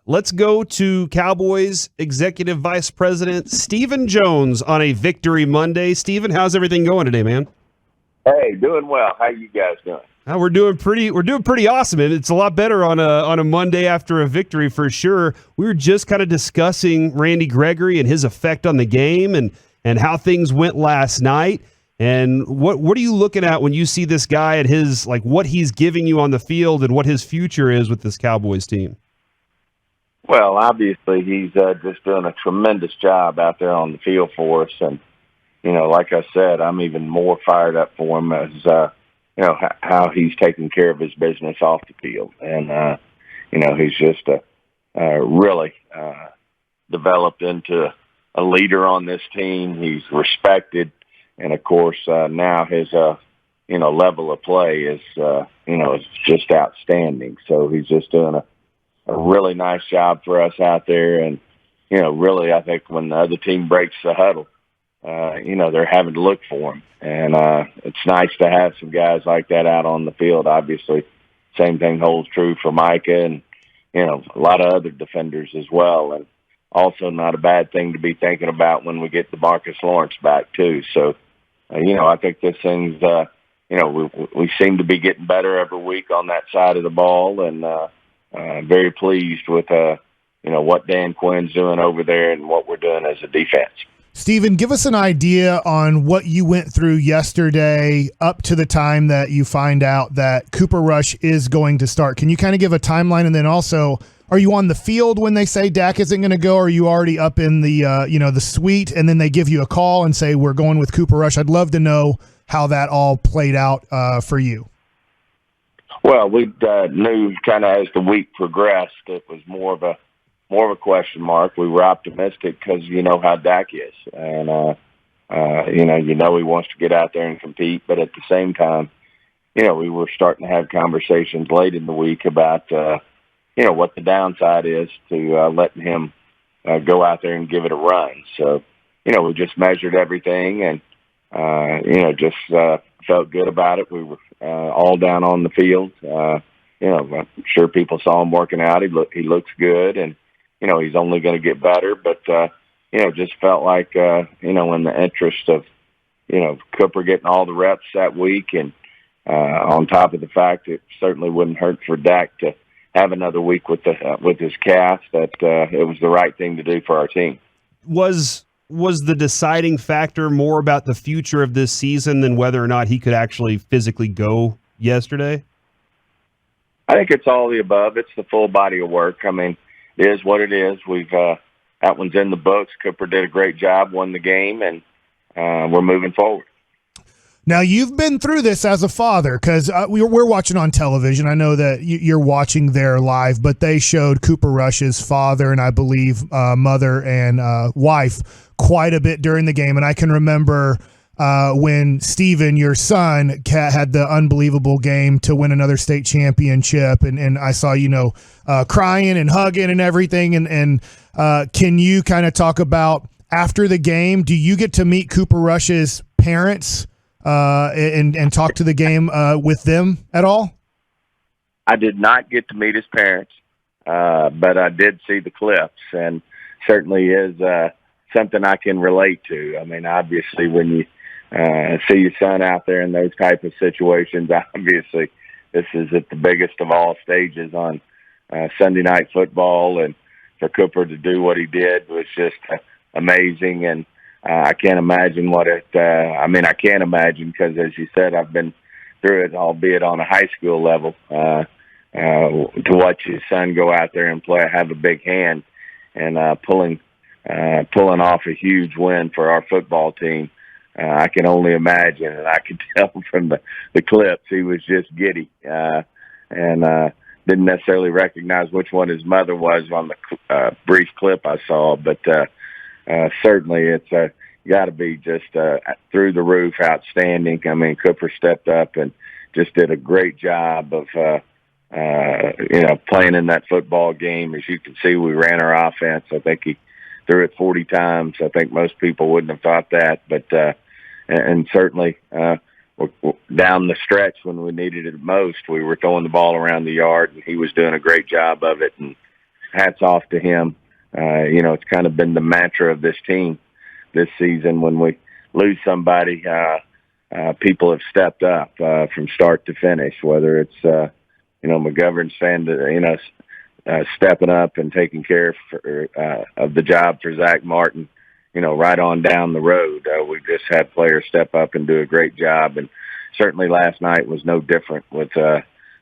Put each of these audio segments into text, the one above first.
Let's go to Cowboys Executive Vice President Stephen Jones on a Victory Monday. Stephen, how's everything going today, man? Hey, doing well. How you guys doing? We're doing pretty awesome. It's a lot better on a Monday after a victory for sure. We were just kind of discussing Randy Gregory and his effect on the game and how things went last night. And what are you looking at when you see this guy at his, like, what he's giving you on the field and what his future is with this Cowboys team? Well, obviously he's just doing a tremendous job out there on the field for us, and like I said, I'm even more fired up for him as how he's taking care of his business off the field, and he's just really developed into a leader on this team. He's respected, and of course now his level of play is is just outstanding. So he's just doing a really nice job for us out there. And, really, I think when the other team breaks the huddle, they're having to look for him. And it's nice to have some guys like that out on the field. Obviously, same thing holds true for Micah and, a lot of other defenders as well. And also not a bad thing to be thinking about when we get the Marcus Lawrence back, too. So, I think this thing's, we seem to be getting better every week on that side of the ball. And, very pleased with what Dan Quinn's doing over there and what we're doing as a defense. Stephen, give us an idea on what you went through yesterday up to the time that you find out that Cooper Rush is going to start. Can you kind of give a timeline? And then also, are you on the field when they say Dak isn't going to go? Or are you already up in the the suite and then they give you a call and say we're going with Cooper Rush? I'd love to know how that all played out for you. Well, we knew kind of as the week progressed, it was more of a question mark. We were optimistic because you know how Dak is, and he wants to get out there and compete. But at the same time, we were starting to have conversations late in the week about what the downside is to letting him go out there and give it a run. So we just measured everything and just felt good about it. We were all down on the field. I'm sure people saw him working out. He looks good, and he's only going to get better. But just felt like in the interest of Cooper getting all the reps that week, and on top of the fact it certainly wouldn't hurt for Dak to have another week with his calf, that it was the right thing to do for our team. Was the deciding factor more about the future of this season than whether or not he could actually physically go yesterday? I think it's all the above. It's the full body of work. I mean, it is what it is. We've that one's in the books. Cooper did a great job, won the game, and we're moving forward. Now, you've been through this as a father because we're watching on television. I know that you're watching there live, but they showed Cooper Rush's father and I believe mother and wife quite a bit during the game. And I can remember when Steven, your son, had the unbelievable game to win another state championship. And I saw, crying and hugging and everything. And can you kind of talk about after the game, do you get to meet Cooper Rush's parents and talk to the game with them at all? I did not get to meet his parents, but I did see the clips, and certainly is something I can relate to. I mean, obviously, when you see your son out there in those type of situations, obviously this is at the biggest of all stages on Sunday Night Football, and for Cooper to do what he did was just amazing. And I can't imagine what it I can't imagine because, as you said, I've been through it, albeit on a high school level, to watch his son go out there and play, have a big hand, and pulling off a huge win for our football team. I can only imagine, and I could tell from the clips he was just giddy, and didn't necessarily recognize which one his mother was on the brief clip I saw, but certainly it's got to be just through the roof outstanding. I mean, Cooper stepped up and just did a great job of playing in that football game. As you can see, we ran our offense. I think he threw it 40 times. I think most people wouldn't have thought that, but and certainly down the stretch when we needed it most, we were throwing the ball around the yard, and he was doing a great job of it. And hats off to him. It's kind of been the mantra of this team this season. When we lose somebody, people have stepped up from start to finish, whether it's, McGovern stepping up and taking care of the job for Zach Martin, right on down the road. We just had players step up and do a great job. And certainly last night was no different with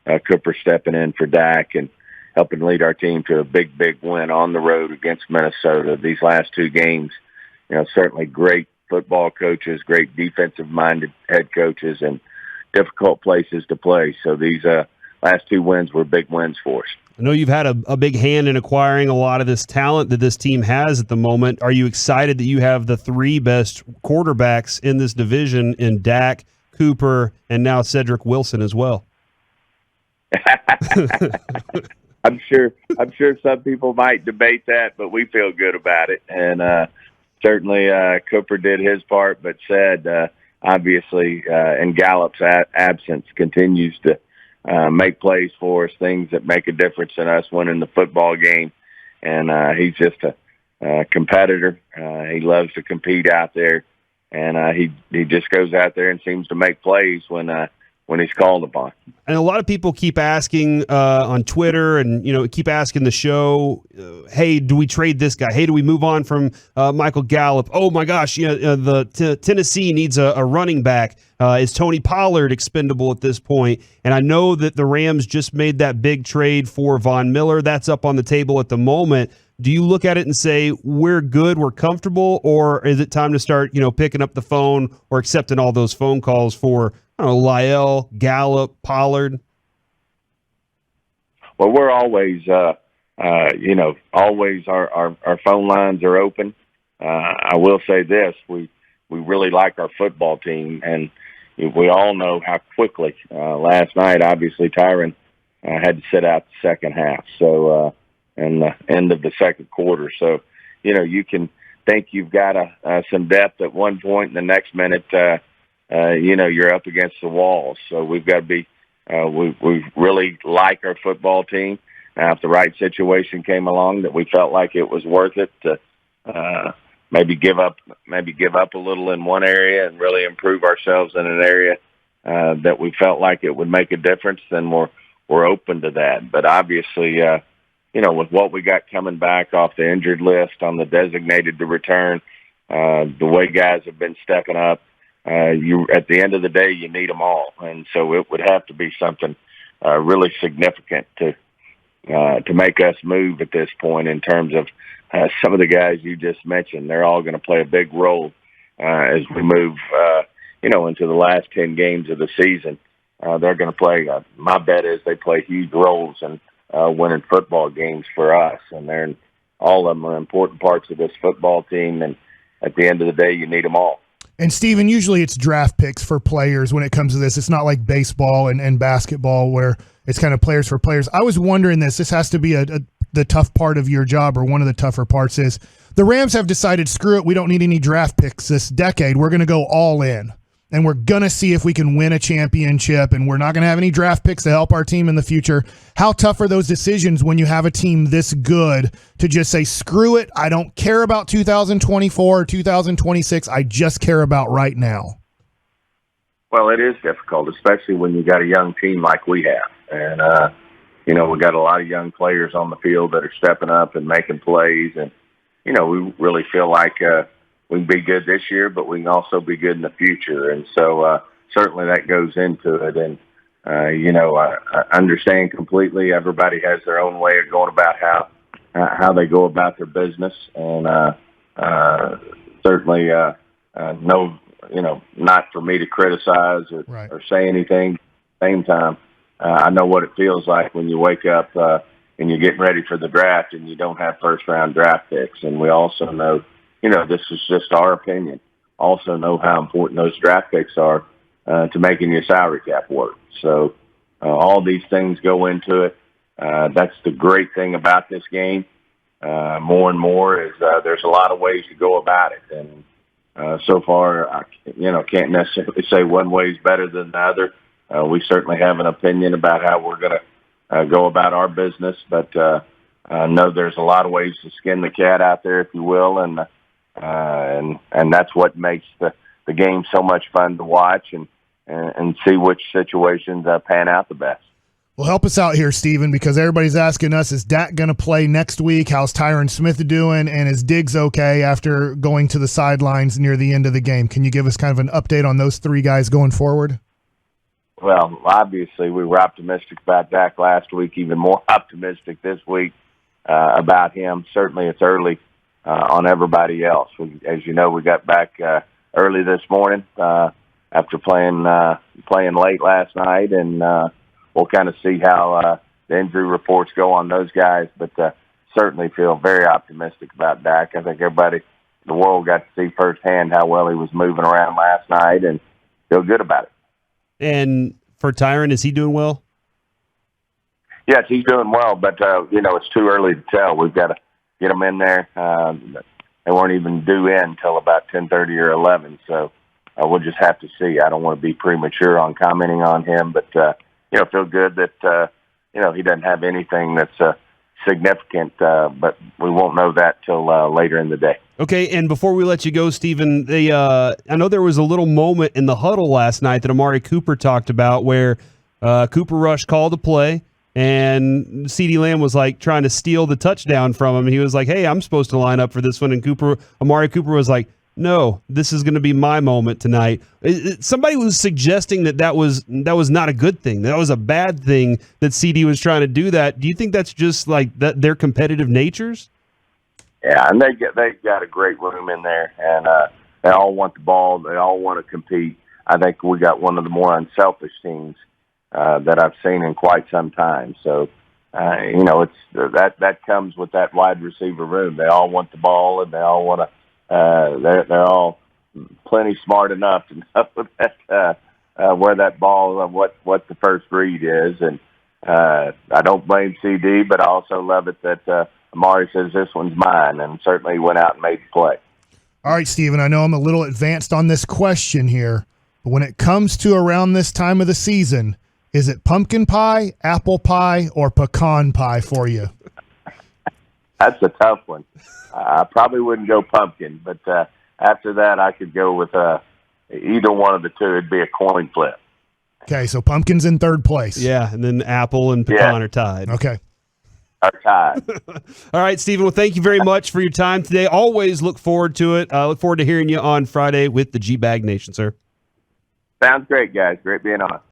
Cooper stepping in for Dak and helping lead our team to a big, big win on the road against Minnesota. These last two games, certainly great football coaches, great defensive-minded head coaches, and difficult places to play. So these last two wins were big wins for us. I know you've had a big hand in acquiring a lot of this talent that this team has at the moment. Are you excited that you have the three best quarterbacks in this division in Dak, Cooper, and now Cedric Wilson as well? I'm sure some people might debate that, but we feel good about it. And certainly Cooper did his part, but said obviously in Gallup's absence continues to make plays for us, things that make a difference in us winning the football game. And he's just a competitor. He loves to compete out there, and he just goes out there and seems to make plays when he's called upon. And a lot of people keep asking on Twitter and, keep asking the show, hey, do we trade this guy? Hey, do we move on from Michael Gallup? Oh, my gosh, Tennessee needs a running back. Is Tony Pollard expendable at this point? And I know that the Rams just made that big trade for Von Miller. That's up on the table at the moment. Do you look at it and say, we're good, we're comfortable, or is it time to start, picking up the phone or accepting all those phone calls for Lyle, Gallup, Pollard? Well, we're always, always our phone lines are open. I will say this, we really like our football team, and we all know how quickly last night, obviously, Tyron had to sit out the second half. So, and the end of the second quarter. So, you can think you've got some depth at one point, and the next minute, you're up against the walls. So we've got to be, we really like our football team. Now, if the right situation came along that we felt like it was worth it to maybe give up a little in one area and really improve ourselves in an area that we felt like it would make a difference, then we're open to that. But obviously, with what we got coming back off the injured list on the designated to return, the way guys have been stepping up, at the end of the day, you need them all. And so it would have to be something really significant to make us move at this point in terms of some of the guys you just mentioned. They're all going to play a big role as we move, into the last 10 games of the season. They're going to play, my bet is they play huge roles in winning football games for us. And all of them are important parts of this football team. And at the end of the day, you need them all. And, Steven, usually it's draft picks for players when it comes to this. It's not like baseball and basketball where it's kind of players for players. I was wondering this has to be the tough part of your job, or one of the tougher parts is the Rams have decided, screw it, we don't need any draft picks this decade. We're going to go all in, and we're going to see if we can win a championship, and we're not going to have any draft picks to help our team in the future. How tough are those decisions when you have a team this good to just say, screw it, I don't care about 2024 or 2026, I just care about right now? Well, it is difficult, especially when you got a young team like we have. And, we got a lot of young players on the field that are stepping up and making plays. And, we really feel like we can be good this year, but we can also be good in the future. And so certainly that goes into it. And, I understand completely. Everybody has their own way of going about how they go about their business. And certainly not for me to criticize or say anything. At the same time, I know what it feels like when you wake up and you're getting ready for the draft and you don't have first-round draft picks. And we also know, this is just our opinion, also know how important those draft picks are to making your salary cap work. So all these things go into it. That's the great thing about this game. More and more is there's a lot of ways to go about it. And so far, I can't necessarily say one way is better than the other. We certainly have an opinion about how we're going to go about our business, but know there's a lot of ways to skin the cat out there, if you will, and that's what makes the game so much fun to watch and see which situations pan out the best. Well, help us out here, Stephen, because everybody's asking us, is Dak going to play next week? How's Tyron Smith doing? And is Diggs okay after going to the sidelines near the end of the game? Can you give us kind of an update on those three guys going forward? Well, obviously, we were optimistic about Dak last week, even more optimistic this week about him. Certainly, it's early on everybody else. As you know, we got back early this morning after playing late last night, and we'll kind of see how the injury reports go on those guys, but certainly feel very optimistic about Dak. I think everybody in the world got to see firsthand how well he was moving around last night and feel good about it. And for Tyron, is he doing well? Yes, he's doing well, but, it's too early to tell. We've got to get him in there. They weren't even due in until about 10:30 or 11, so we'll just have to see. I don't want to be premature on commenting on him, but feel good that, he doesn't have anything that's significant, but we won't know that till later in the day. Okay, and before we let you go, Stephen, I know there was a little moment in the huddle last night that Amari Cooper talked about where Cooper Rush called a play, and CeeDee Lamb was like trying to steal the touchdown from him. He was like, hey, I'm supposed to line up for this one, and Amari Cooper was like, no, this is going to be my moment tonight. Somebody was suggesting that was not a good thing. That was a bad thing that CD was trying to do that. Do you think that's just like their competitive natures? Yeah, and they got a great room in there, and they all want the ball. They all want to compete. I think we got one of the more unselfish teams that I've seen in quite some time. So, it's that comes with that wide receiver room. They all want the ball, and they all want to. They're all plenty smart enough to know that where that ball, what the first read is, and I don't blame CD, but I also love it that Amari says this one's mine, and certainly went out and made the play. All right, Stephen, I know I'm a little advanced on this question here, but when it comes to around this time of the season, is it pumpkin pie, apple pie, or pecan pie for you? That's a tough one. I probably wouldn't go pumpkin, but after that, I could go with either one of the two. It'd be a coin flip. Okay, so pumpkin's in third place. Yeah, and then apple and pecan are tied. Okay. Are tied. All right, Stephen. Well, thank you very much for your time today. Always look forward to it. Look forward to hearing you on Friday with the G-Bag Nation, sir. Sounds great, guys. Great being on.